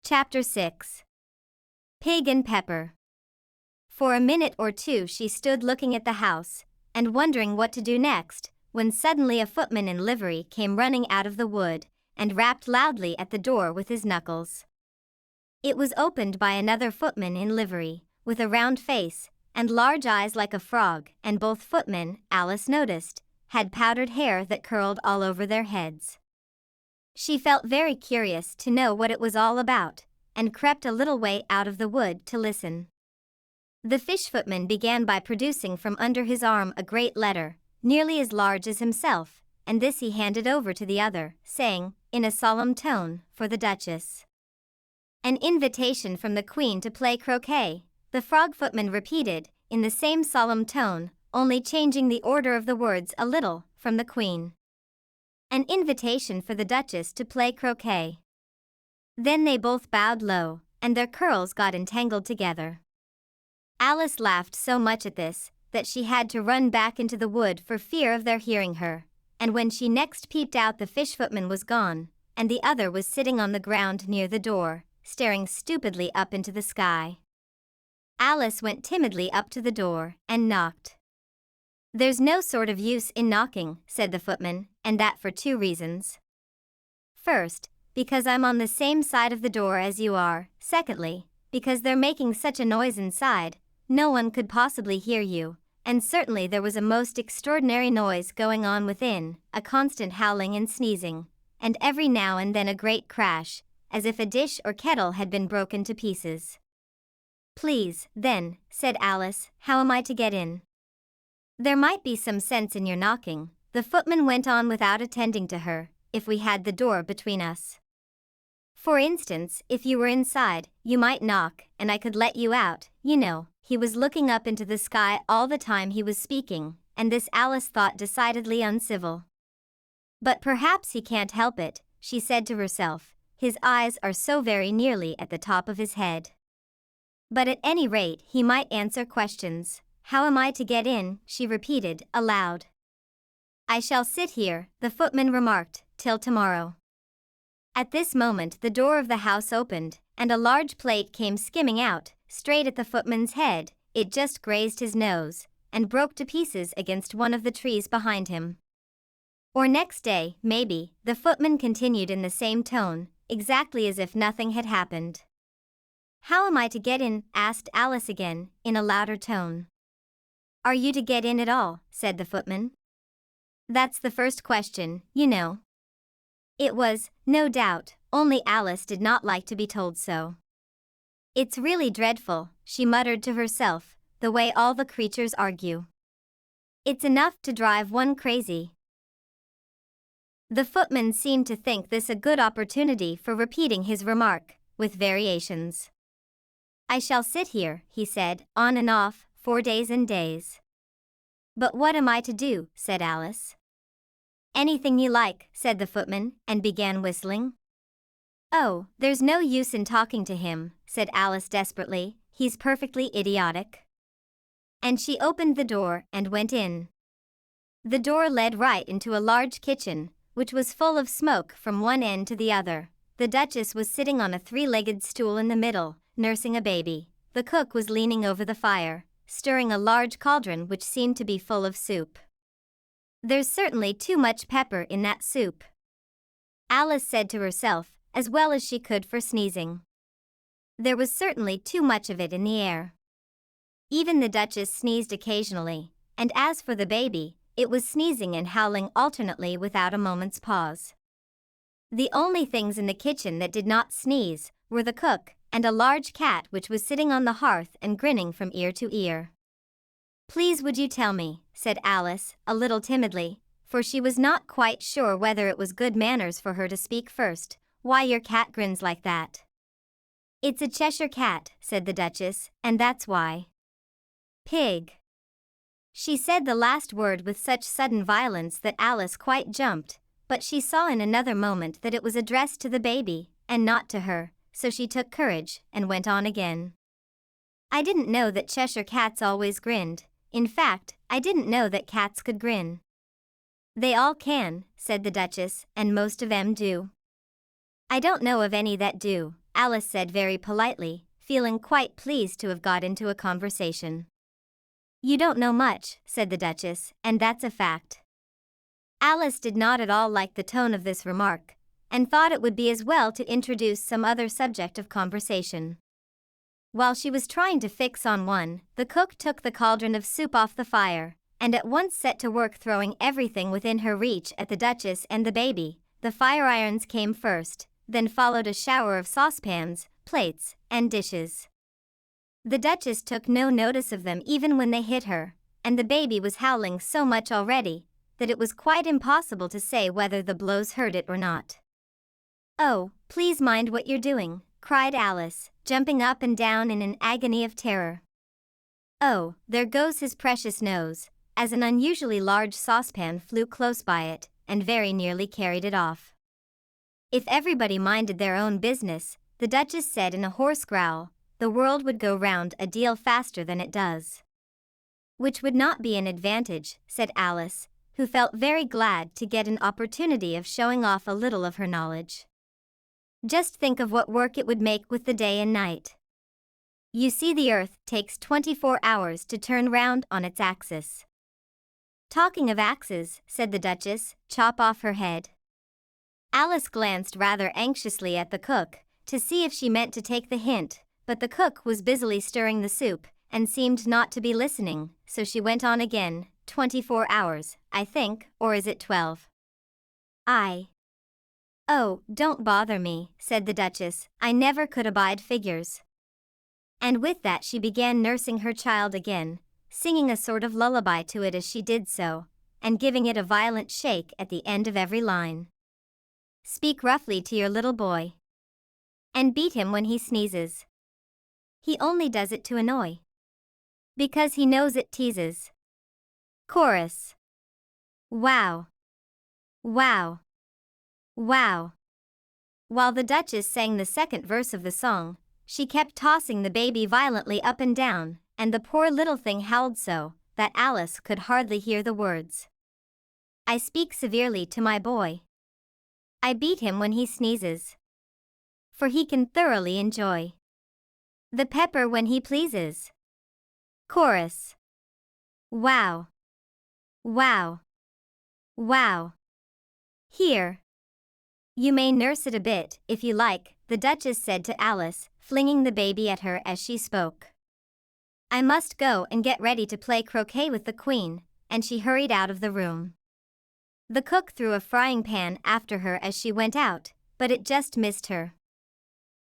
Chapter 6. Pig and Pepper. For a minute or two she stood looking at the house, and wondering what to do next, when suddenly a footman in livery came running out of the wood, and rapped loudly at the door with his knuckles. It was opened by another footman in livery, with a round face, and large eyes like a frog, and both footmen, Alice noticed, had powdered hair that curled all over their heads. She felt very curious to know what it was all about, and crept a little way out of the wood to listen. The fish footman began by producing from under his arm a great letter, nearly as large as himself, and this he handed over to the other, saying, in a solemn tone, for the Duchess. An invitation from the Queen to play croquet, the frog footman repeated, in the same solemn tone, only changing the order of the words a little, from the Queen. An invitation for the Duchess to play croquet. Then they both bowed low, and their curls got entangled together. Alice laughed so much at this, that she had to run back into the wood for fear of their hearing her, and when she next peeped out the fish footman was gone, and the other was sitting on the ground near the door, staring stupidly up into the sky. Alice went timidly up to the door, and knocked. "There's no sort of use in knocking," said the footman, and that for two reasons. First, because I'm on the same side of the door as you are. Secondly, because they're making such a noise inside, no one could possibly hear you, and certainly there was a most extraordinary noise going on within, a constant howling and sneezing, and every now and then a great crash, as if a dish or kettle had been broken to pieces. "Please, then," said Alice, "how am I to get in?" "There might be some sense in your knocking," the footman went on without attending to her, "if we had the door between us. For instance, if you were inside, you might knock, and I could let you out, you know." He was looking up into the sky all the time he was speaking, and this Alice thought decidedly uncivil. "But perhaps he can't help it," she said to herself, "his eyes are so very nearly at the top of his head. But at any rate he might answer questions. How am I to get in?" she repeated, aloud. "I shall sit here," the footman remarked, "till tomorrow." At this moment the door of the house opened, and a large plate came skimming out, straight at the footman's head. It just grazed his nose, and broke to pieces against one of the trees behind him. "Or next day, maybe," the footman continued in the same tone, exactly as if nothing had happened. "How am I to get in?" asked Alice again, in a louder tone. "Are you to get in at all?" said the footman. "That's the first question, you know." It was, no doubt, only Alice did not like to be told so. "It's really dreadful," she muttered to herself, "the way all the creatures argue. It's enough to drive one crazy." The footman seemed to think this a good opportunity for repeating his remark, with variations. "I shall sit here," he said, "on and off, for days and days." "But what am I to do?" said Alice. "Anything you like," said the footman, and began whistling. "Oh, there's no use in talking to him," said Alice desperately, "he's perfectly idiotic." And she opened the door and went in. The door led right into a large kitchen, which was full of smoke from one end to the other. The Duchess was sitting on a three-legged stool in the middle, nursing a baby. The cook was leaning over the fire, stirring a large cauldron which seemed to be full of soup. "There's certainly too much pepper in that soup," Alice said to herself, as well as she could for sneezing. There was certainly too much of it in the air. Even the Duchess sneezed occasionally, and as for the baby, it was sneezing and howling alternately without a moment's pause. The only things in the kitchen that did not sneeze were the cook and a large cat which was sitting on the hearth and grinning from ear to ear. "Please would you tell me," said Alice, a little timidly, for she was not quite sure whether it was good manners for her to speak first, "why your cat grins like that?" "It's a Cheshire Cat," said the Duchess, "and that's why." "Pig." She said the last word with such sudden violence that Alice quite jumped, but she saw in another moment that it was addressed to the baby, and not to her, so she took courage, and went on again. "I didn't know that Cheshire Cats always grinned. In fact, I didn't know that cats could grin." "They all can," said the Duchess, "and most of 'em do." "I don't know of any that do," Alice said very politely, feeling quite pleased to have got into a conversation. You don't know much, said the Duchess, and that's a fact. Alice did not at all like the tone of this remark, and thought it would be as well to introduce some other subject of conversation. While she was trying to fix on one, the cook took the cauldron of soup off the fire, and at once set to work throwing everything within her reach at the Duchess and the baby. The fire irons came first, then followed a shower of saucepans, plates, and dishes. The Duchess took no notice of them even when they hit her, and the baby was howling so much already that it was quite impossible to say whether the blows hurt it or not. Oh, please mind what you're doing, cried Alice, jumping up and down in an agony of terror. Oh, there goes his precious nose, as an unusually large saucepan flew close by it, and very nearly carried it off. If everybody minded their own business, the Duchess said in a hoarse growl, the world would go round a deal faster than it does. Which would not be an advantage, said Alice, who felt very glad to get an opportunity of showing off a little of her knowledge. Just think of what work it would make with the day and night. You see, the earth takes 24 hours to turn round on its axis. Talking of axes, said the Duchess, chop off her head. Alice glanced rather anxiously at the cook, to see if she meant to take the hint, but the cook was busily stirring the soup, and seemed not to be listening, so she went on again, 24 hours, I think, or is it 12? Oh, don't bother me, said the Duchess, I never could abide figures. And with that she began nursing her child again, singing a sort of lullaby to it as she did so, and giving it a violent shake at the end of every line. Speak roughly to your little boy. And beat him when he sneezes. He only does it to annoy. Because he knows it teases. Chorus. Wow. Wow. Wow. While the Duchess sang the second verse of the song, she kept tossing the baby violently up and down, and the poor little thing howled so that Alice could hardly hear the words. I speak severely to my boy. I beat him when he sneezes. For he can thoroughly enjoy the pepper when he pleases. Chorus. Wow. Wow. Wow. Here. You may nurse it a bit, if you like, the Duchess said to Alice, flinging the baby at her as she spoke. I must go and get ready to play croquet with the Queen, and she hurried out of the room. The cook threw a frying pan after her as she went out, but it just missed her.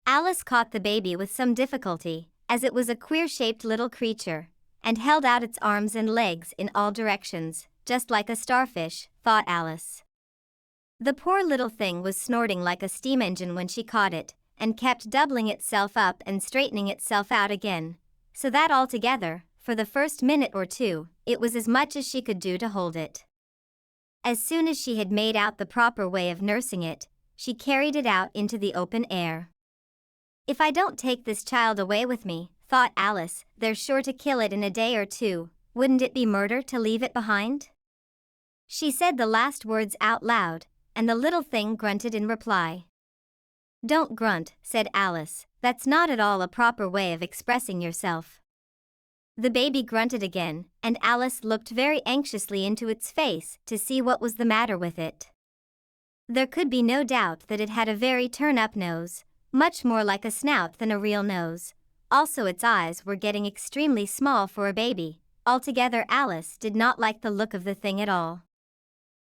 Alice caught the baby with some difficulty, as it was a queer-shaped little creature, and held out its arms and legs in all directions, just like a starfish, thought Alice. The poor little thing was snorting like a steam engine when she caught it, and kept doubling itself up and straightening itself out again, so that altogether, for the first minute or two, it was as much as she could do to hold it. As soon as she had made out the proper way of nursing it, she carried it out into the open air. If I don't take this child away with me, thought Alice, they're sure to kill it in a day or two. Wouldn't it be murder to leave it behind? She said the last words out loud, and the little thing grunted in reply. Don't grunt, said Alice, that's not at all a proper way of expressing yourself. The baby grunted again, and Alice looked very anxiously into its face to see what was the matter with it. There could be no doubt that it had a very turn-up nose, much more like a snout than a real nose. Also its eyes were getting extremely small for a baby. Altogether Alice did not like the look of the thing at all.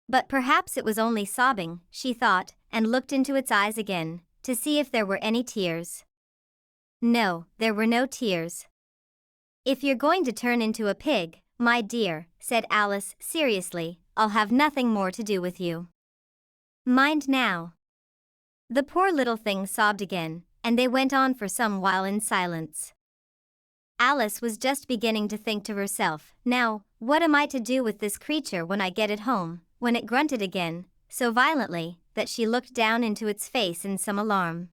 But perhaps it was only sobbing, she thought, and looked into its eyes again, to see if there were any tears. No, there were no tears. If you're going to turn into a pig, my dear, said Alice seriously, I'll have nothing more to do with you. Mind now. The poor little thing sobbed again, and they went on for some while in silence. Alice was just beginning to think to herself, now, what am I to do with this creature when I get it home, when it grunted again, so violently, that she looked down into its face in some alarm.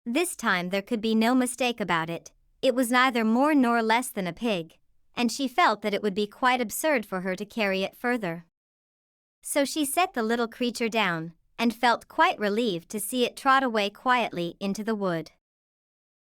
This time there could be no mistake about it. It was neither more nor less than a pig, and she felt that it would be quite absurd for her to carry it further. So she set the little creature down, and felt quite relieved to see it trot away quietly into the wood.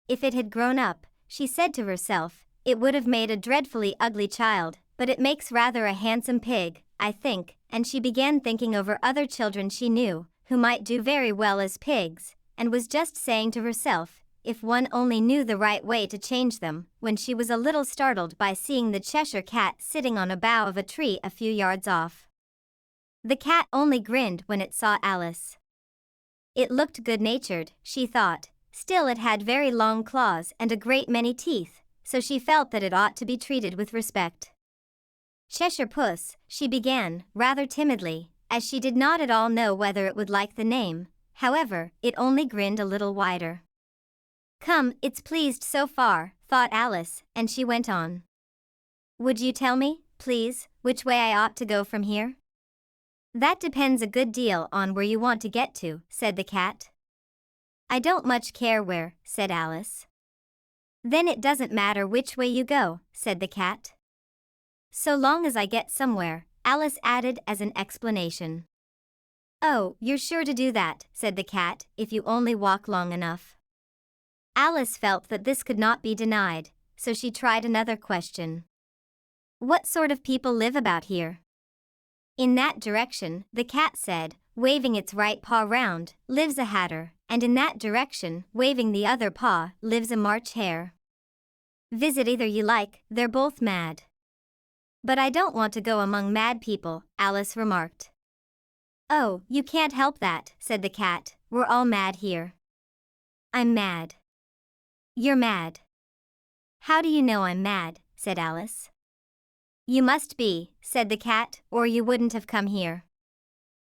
If it had grown up, she said to herself, it would have made a dreadfully ugly child, but it makes rather a handsome pig, I think, and she began thinking over other children she knew, who might do very well as pigs, and was just saying to herself, if one only knew the right way to change them, when she was a little startled by seeing the Cheshire Cat sitting on a bough of a tree a few yards off. The cat only grinned when it saw Alice. It looked good-natured, she thought, still it had very long claws and a great many teeth, so she felt that it ought to be treated with respect. Cheshire Puss, she began, rather timidly, as she did not at all know whether it would like the name. However, it only grinned a little wider. Come, it's pleased so far, thought Alice, and she went on. Would you tell me, please, which way I ought to go from here? That depends a good deal on where you want to get to, said the cat. I don't much care where, said Alice. Then it doesn't matter which way you go, said the cat. So long as I get somewhere, Alice added as an explanation. Oh, you're sure to do that, said the cat, if you only walk long enough. Alice felt that this could not be denied, so she tried another question. What sort of people live about here? In that direction, the cat said, waving its right paw round, lives a hatter, and in that direction, waving the other paw, lives a March hare. Visit either you like, they're both mad. But I don't want to go among mad people, Alice remarked. Oh, you can't help that, said the cat, we're all mad here. I'm mad. You're mad. How do you know I'm mad, said Alice. You must be, said the cat, or you wouldn't have come here.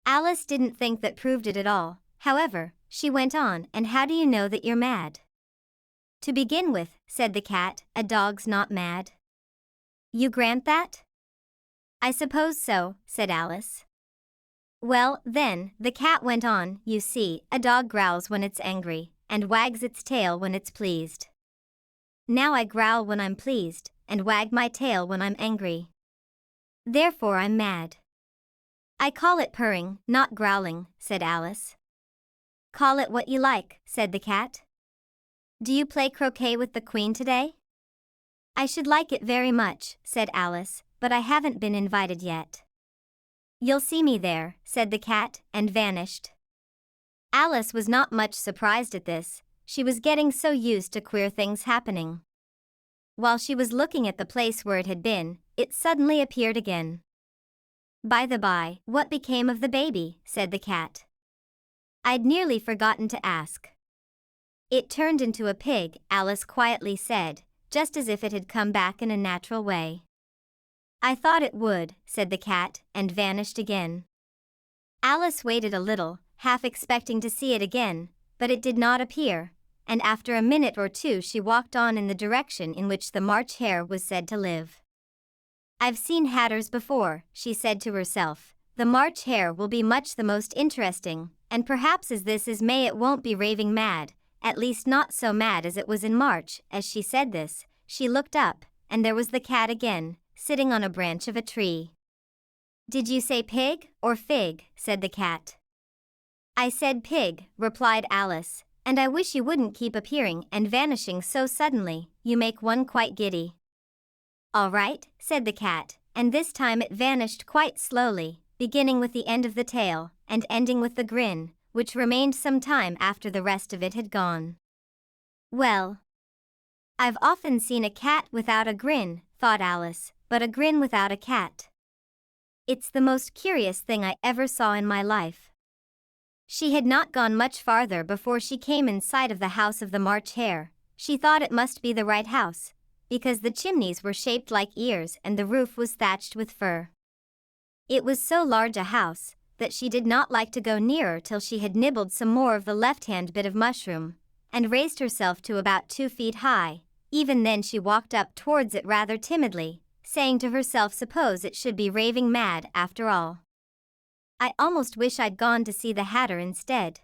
Alice didn't think that proved it at all, however, she went on, and how do you know that you're mad? To begin with, said the cat, a dog's not mad. You grant that? I suppose so, said Alice. Well, then, the cat went on, you see, a dog growls when it's angry, and wags its tail when it's pleased. Now I growl when I'm pleased, and wag my tail when I'm angry. Therefore I'm mad. I call it purring, not growling, said Alice. Call it what you like, said the cat. Do you play croquet with the Queen today? I should like it very much, said Alice, but I haven't been invited yet. You'll see me there, said the cat, and vanished. Alice was not much surprised at this, she was getting so used to queer things happening. While she was looking at the place where it had been, it suddenly appeared again. By the by, what became of the baby, said the cat. I'd nearly forgotten to ask. It turned into a pig, Alice quietly said, just as if it had come back in a natural way. I thought it would, said the cat, and vanished again. Alice waited a little, half expecting to see it again, but it did not appear, and after a minute or two she walked on in the direction in which the March hare was said to live. I've seen hatters before, she said to herself. The March hare will be much the most interesting, and perhaps as this is May it won't be raving mad, at least not so mad as it was in March. As she said this, she looked up, and there was the cat again, sitting on a branch of a tree. Did you say pig or fig? Said the cat. I said pig, replied Alice, and I wish you wouldn't keep appearing and vanishing so suddenly, you make one quite giddy. All right, said the cat, and this time it vanished quite slowly, beginning with the end of the tail, and ending with the grin, which remained some time after the rest of it had gone. Well, I've often seen a cat without a grin, thought Alice, but a grin without a cat. It's the most curious thing I ever saw in my life. She had not gone much farther before she came in sight of the house of the March hare. She thought it must be the right house, because the chimneys were shaped like ears and the roof was thatched with fur. It was so large a house that she did not like to go nearer till she had nibbled some more of the left-hand bit of mushroom, and raised herself to about 2 feet high. Even then she walked up towards it rather timidly, saying to herself, suppose it should be raving mad after all. I almost wish I'd gone to see the hatter instead.